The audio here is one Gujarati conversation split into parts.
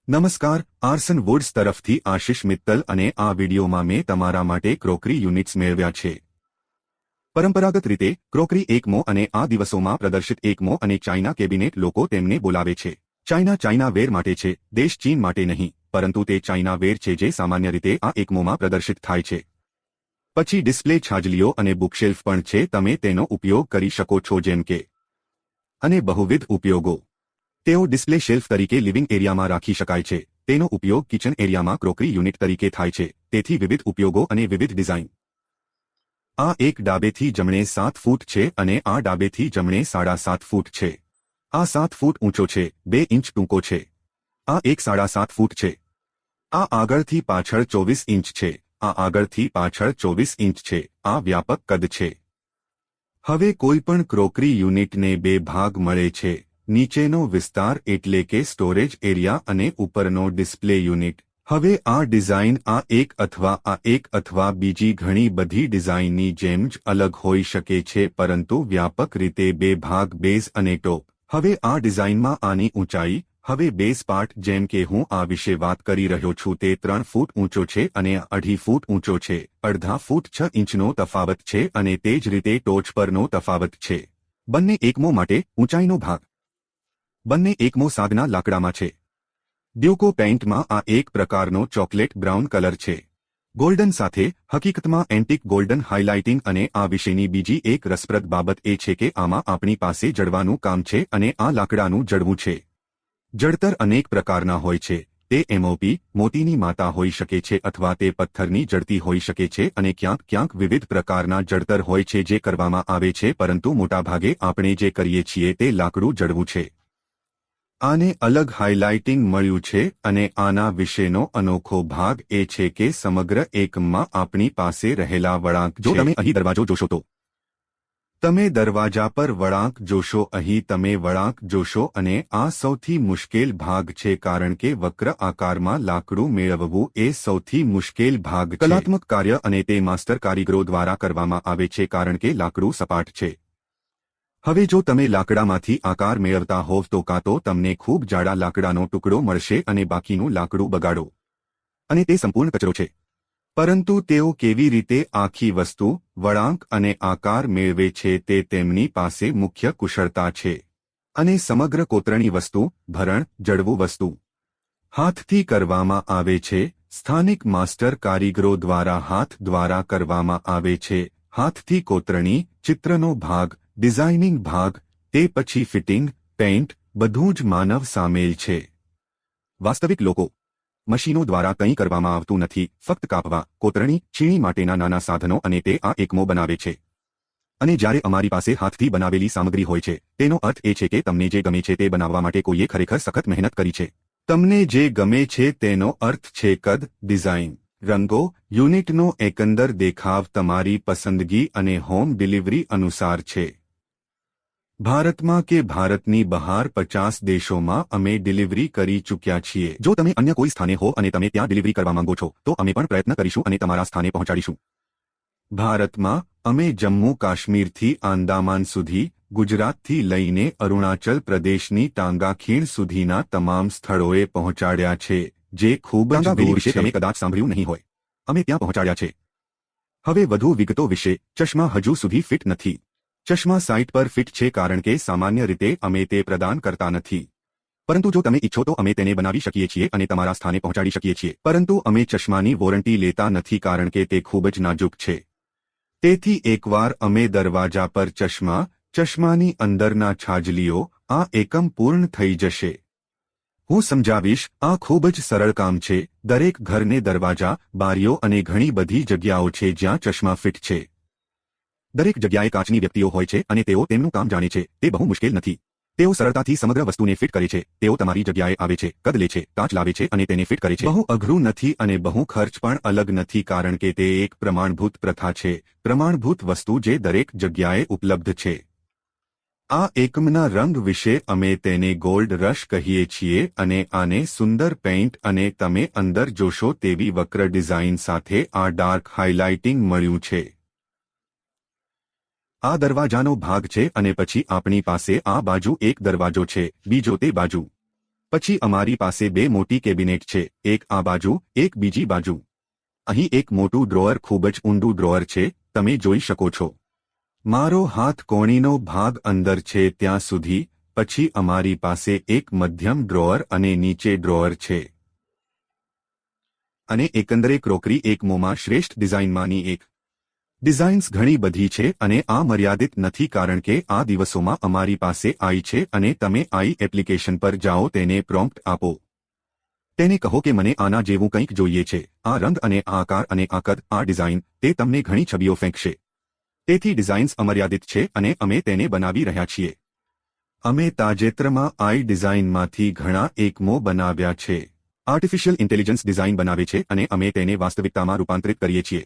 નમસ્કાર, આર્સન વુડ્સ તરફથી આશિષ મિત્તલ અને આ વિડીયોમાં મેં તમારા માટે ક્રોકરી યુનિટ્સ મેળવ્યા છે। પરંપરાગત રીતે ક્રોકરી એકમો અને આ દિવસોમાં પ્રદર્શિત એકમો અને ચાઇના કેબિનેટ લોકો તેમને બોલાવે છે। ચાઇના વેર માટે છે, દેશ ચીન માટે નહીં, પરંતુ તે ચાઇના વેર છે જે સામાન્ય રીતે આ એકમોમાં પ્રદર્શિત થાય છે। પછી ડિસ્પ્લે છાજલીઓ અને બુકશેલ્ફ પણ છે, તમે તેનો ઉપયોગ કરી શકો છો જેમ કે અને બહુવિધ ઉપયોગો। તેઓ ડિસ્પ્લે શેલ્ફ તરીકે લિવિંગ એરિયામાં રાખી શકાય છે, તેનો ઉપયોગ કિચન એરિયામાં ક્રોકરી યુનિટ તરીકે થાય છે, તેથી વિવિધ ઉપયોગો અને વિવિધ ડિઝાઇન। આ એક ડાબેથી જમણે 7 ફૂટ છે અને આ ડાબેથી જમણે 7.5 ફૂટ છે। આ 7 ફૂટ ઊંચો છે, 2 ઇંચ ટૂંકો છે। આ એક 7.5 ફૂટ છે। આ આગળથી પાછળ 24 ઇંચ છે। આ આગળથી પાછળ 24 ઇંચ છે। આ વ્યાપક કદ છે। હવે કોઈપણ ક્રોકરી યુનિટને 2 ભાગ મળે છે, નીચેનો વિસ્તાર એટલે કે સ્ટોરેજ એરિયા અને ઉપરનો ડિસ્પ્લે યુનિટ। હવે આ ડિઝાઇન આ એક અથવા બીજી ઘણી બધી ડિઝાઇનની જેમ જ અલગ હોઈ શકે છે, પરંતુ વ્યાપક રીતે 2 ભાગ બેઝ અને ટોપ। હવે આ ડિઝાઇનમાં આની ઊંચાઈ, હવે બેઝ પાર્ટ જેમ કે હું આ વિશે વાત કરી રહ્યો છું તે 3 ફૂટ ઊંચો છે અને 2.5 ફૂટ ઊંચો છે, 1/2 ફૂટ 6 ઇંચનો તફાવત છે અને તે જ રીતે ટોચ પરનો તફાવત છે। બંને એકમો માટે ઊંચાઈનો ભાગ। બંને એકમો સાગના લાકડામાં છે। ડ્યુકો પેઇન્ટમાં આ એક પ્રકારનો ચોકલેટ બ્રાઉન કલર છે, ગોલ્ડન સાથે, હકીકતમાં એન્ટિક ગોલ્ડન હાઇલાઇટિંગ। અને આ વિશેની બીજી એક રસપ્રદ બાબત એ છે કે આમાં આપણી પાસે જડવાનું કામ છે અને આ લાકડાનું જડવું છે। જડતર અનેક પ્રકારના હોય છે, તે એમઓપી, મોતીની માતા હોઈ શકે છે અથવા તે પથ્થરની જડતી હોઈ શકે છે અને ક્યાંક વિવિધ પ્રકારના જડતર હોય છે જે કરવામાં આવે છે, પરંતુ મોટાભાગે આપણે જે કરીએ છીએ તે લાકડું જડવું છે। આને અલગ હાઇલાઇટિંગ મળ્યું છે અને આના વિશેનો અનોખો ભાગ એ છે કે સમગ્ર એકમમાં આપણી પાસે રહેલા વળાંક। જો તમે અહીં દરવાજો જોશો તો તમે દરવાજા પર વળાંક જોશો, અહીં તમે વળાંક જોશો અને આ સૌથી મુશ્કેલ ભાગ છે કારણ કે વક્ર આકારમાં લાકડું મેળવવું એ સૌથી મુશ્કેલ ભાગ છે। કલાત્મક કાર્ય અને તે માસ્ટર કારીગરો દ્વારા કરવામાં આવે છે કારણ કે લાકડું સપાટ છે। હવે જો તમે લાકડામાંથી આકાર મેળવતા હોવ તો કાં તો તમને ખૂબ જાડા લાકડાનો ટુકડો મળશે અને બાકીનું લાકડું બગાડો અને તે સંપૂર્ણ કચરો છે, પરંતુ તેઓ કેવી રીતે આખી વસ્તુ, વળાંક અને આકાર મેળવે છે તે તેમની પાસે મુખ્ય કુશળતા છે। અને સમગ્ર કોતરણી વસ્તુ, ભરણ, જડવું વસ્તુ હાથથી કરવામાં આવે છે, સ્થાનિક માસ્ટર કારીગરો દ્વારા હાથ દ્વારા કરવામાં આવે છે। હાથથી કોતરણી, ચિત્રનો ભાગ, ડિઝાઇનિંગ ભાગ, તે પછી ફિટિંગ, પેઇન્ટ, બધું જ માનવ સામેલ છે। વાસ્તવિક લોકો મશીનો દ્વારા કંઈ કરવામાં આવતું નથી, ફક્ત કાપવા, કોતરણી, છીણી માટેના નાના સાધનો અને તે આ એકમો બનાવે છે। અને જ્યારે અમારી પાસે હાથથી બનાવેલી સામગ્રી હોય છે, તેનો અર્થ એ છે કે તમને જે ગમે છે તે બનાવવા માટે કોઈએ ખરેખર સખત મહેનત કરી છે। તમને જે ગમે છે તેનો અર્થ છે કદ, ડિઝાઇન, રંગો, યુનિટનો એકંદર દેખાવ તમારી પસંદગી અને હોમ ડિલિવરી અનુસાર છે। ભારતમાં કે ભારતની બહાર 50 દેશોમાં અમે ડિલિવરી કરી ચૂક્યા છીએ। જો તમે અન્ય કોઈ સ્થાને હો અને તમે ત્યાં ડિલિવરી કરવા માંગો છો તો અમે પણ પ્રયત્ન કરીશું અને તમારા સ્થાને પહોંચાડીશું। ભારતમાં અમે જમ્મુ કાશ્મીરથી આંદામાન સુધી, ગુજરાતથી લઈને અરુણાચલ પ્રદેશની ટાંગા ખીણ સુધીના તમામ સ્થળોએ પહોંચાડ્યા છે, જે ખૂબ જ દૂર છે, તમે કદાચ સાંભળ્યું નહીં હોય। અમે ત્યાં પહોંચાડ્યા છે। હવે વધુ વિગતો વિશે, ચશ્મા હજુ સુધી ફિટ નથી। ચશ્મા સાઇટ પર ફિટ છે કારણ કે સામાન્ય રીતે અમે તે પ્રદાન કરતા નથી, પરંતુ જો તમે ઈચ્છો તો અમે તેને બનાવી શકીએ છીએ અને તમારા સ્થાને પહોંચાડી શકીએ છીએ, પરંતુ અમે ચશ્માની વોરંટી લેતા નથી કારણ કે તે ખૂબ જ નાજુક છે। તેથી એકવાર અમે દરવાજા પર ચશ્માની અંદરના છાજલીઓ, આ એકમ પૂર્ણ થઈ જશે। હું સમજાવીશ, આ ખૂબ જ સરળ કામ છે। દરેક ઘરને દરવાજા, બારીઓ અને ઘણી બધી જગ્યાઓ છે જ્યાં ચશ્મા ફિટ છે। દરેક જગ્યાએ કાચની વ્યક્તિઓ હોય છે અને તેઓ તેમનું કામ જાણે છે, તે બહુ મુશ્કેલ નથી। તેઓ સરળતાથી સમગ્ર વસ્તુને ફિટ કરે છે, તેઓ તમારી જગ્યાએ આવે છે, કદ લે છે, કાચ લાવે છે અને તેને ફિટ કરે છે। બહુ અઘરું નથી અને બહુ ખર્ચ પણ અલગ નથી કારણ કે તે એક પ્રમાણભૂત પ્રથા છે, પ્રમાણભૂત વસ્તુ જે દરેક જગ્યાએ ઉપલબ્ધ છે। આ એકમના રંગ વિશે અમે તેને ગોલ્ડ રશ કહીએ છીએ અને આને સુંદર પેઇન્ટ અને તમે અંદર જોશો તેવી વક્ર ડિઝાઇન સાથે આ ડાર્ક હાઇલાઇટિંગ મળ્યું છે। આ દરવાજાનો ભાગ છે અને પછી આપણી પાસે આ બાજુ એક દરવાજો છે, બીજો તે બાજુ। પછી અમારી પાસે 2 મોટી કેબિનેટ છે, એક આ બાજુ, એક બીજી બાજુ. અહીં એક મોટું ડ્રોઅર, ખૂબ જ ઊંડું ડ્રોઅર છે, તમે જોઈ શકો છો. મારો હાથ કોણીનો ભાગ અંદર છે ત્યાં સુધી. પછી અમારી પાસે એક મધ્યમ ડ્રોઅર અને નીચે ડ્રોઅર છે. અને એકંદરે ક્રોકરી એકમોમાં શ્રેષ્ઠ ડિઝાઇનમાંની એક. ડિઝાઇન્સ ઘણી બધી છે અને આ મર્યાદિત નથી કારણ કે આ દિવસોમાં અમારી પાસે AI છે અને તમે AI એપ્લિકેશન પર જાઓ, તેને પ્રોમ્પ્ટ આપો. તેને કહો કે મને આના જેવું કંઈક જોઈએ છે, આ રંગ અને આ આકાર અને આ કદ, આ ડિઝાઇન, તે તમને ઘણી છબીઓ ફેંકશે. તેથી ડિઝાઇન્સ અમર્યાદિત છે અને અમે તેને બનાવી રહ્યા છીએ. અમે તાજેતરમાં AI ડિઝાઇનમાંથી ઘણા એકમો બનાવ્યા છે. આર્ટિફિશિયલ ઇન્ટેલિજન્સ ડિઝાઇન બનાવે છે અને અમે તેને વાસ્તવિકતામાં રૂપાંતરિત કરીએ છીએ.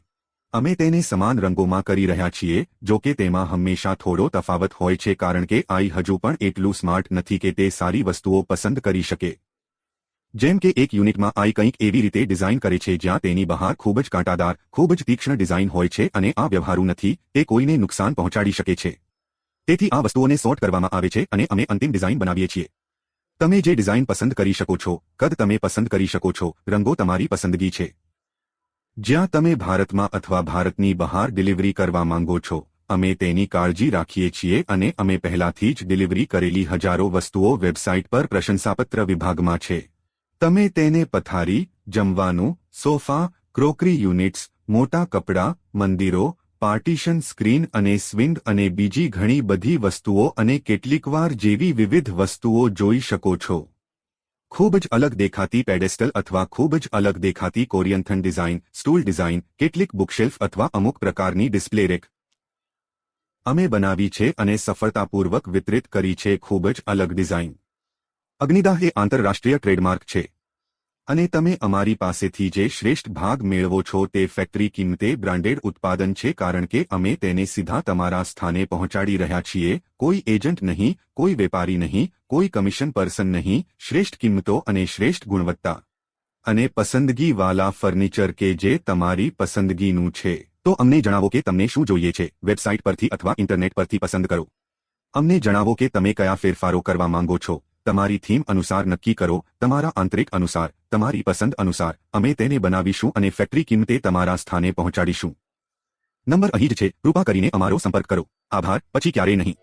અમે તેને સમાન રંગોમાં કરી રહ્યા છીએ, જો કે તેમાં હંમેશા થોડો તફાવત હોય છે કારણ કે AI હજુ પણ એટલું સ્માર્ટ નથી કે તે સારી વસ્તુઓ પસંદ કરી શકે. જેમ કે એક યુનિટમાં AI કંઈક એવી રીતે ડિઝાઇન કરે છે જ્યાં તેની બહાર ખૂબ જ કાંટાદાર, ખૂબ જ તીક્ષ્ણ ડિઝાઇન હોય છે અને આ વ્યવહારુ નથી, તે કોઈને નુકસાન પહોંચાડી શકે છે. તેથી આ વસ્તુઓને સોર્ટ કરવામાં આવે છે અને અમે અંતિમ ડિઝાઇન બનાવીએ છીએ. તમે જે ડિઝાઇન પસંદ કરી શકો છો, કદ તમે પસંદ કરી શકો છો, રંગો તમારી પસંદગી છે. જ્યાં તમે ભારતમાં અથવા ભારતની બહાર ડિલિવરી કરવા માંગો છો, અમે તેની કાળજી રાખીએ છીએ અને અમે પહેલાથી જ ડિલિવરી કરેલી હજારો વસ્તુઓ વેબસાઇટ પર પ્રશંસાપત્ર વિભાગમાં છે. તમે તેને પથારી, જમવાનું, સોફા, ક્રોકરી યુનિટ્સ, મોટા કપડાં, મંદિરો, પાર્ટીશન સ્ક્રીન અને સ્વિંગ અને બીજી ઘણી બધી વસ્તુઓ અને કેટલીકવાર જેવી વિવિધ વસ્તુઓ જોઈ શકો છો. ખૂબ જ અલગ દેખાતી પેડેસ્ટલ અથવા ખૂબ જ અલગ દેખાતી કોરિયન્થન ડિઝાઇન, સ્ટૂલ ડિઝાઇન, કેટલીક બુકશેલ્ફ અથવા અમુક પ્રકારની ડિસ્પ્લે રેક અમે બનાવી છે અને સફળતાપૂર્વક વિતરિત કરી છે. ખૂબ જ અલગ ડિઝાઇન. અગ્નિદાહ એ આંતરરાષ્ટ્રીય ટ્રેડમાર્ક છે અને તમે અમારી પાસેથી જે શ્રેષ્ઠ ભાગ મેળવો છો તે ફેક્ટરી કિંમતે બ્રાન્ડેડ ઉત્પાદન છે કારણ કે અમે તેને સીધા તમારા સ્થાને પહોંચાડી રહ્યા છીએ. કોઈ એજન્ટ નહીં, કોઈ વેપારી નહીં, કોઈ કમિશન પર્સન નહીં. શ્રેષ્ઠ કિંમતો અને શ્રેષ્ઠ ગુણવત્તા અને પસંદગીવાળા ફર્નિચર કે જે તમારી પસંદગીનું છે. તો અમને જણાવો કે તમને શું જોઈએ છે. વેબસાઇટ પરથી અથવા ઇન્ટરનેટ પરથી પસંદ કરો. અમને જણાવો કે તમે કયા ફેરફારો કરવા માંગો છો. તમારી થીમ અનુસાર નક્કી કરો, તમારા આંતરિક અનુસાર, તમારી પસંદ અનુસાર. અમે તેને બનાવીશું અને ફેક્ટરી કિંમતે તમારા સ્થાને પહોંચાડીશું. નંબર અહીં જ છે, કૃપા કરીને અમારો સંપર્ક કરો. આભાર. પછી ક્યારેય નહીં.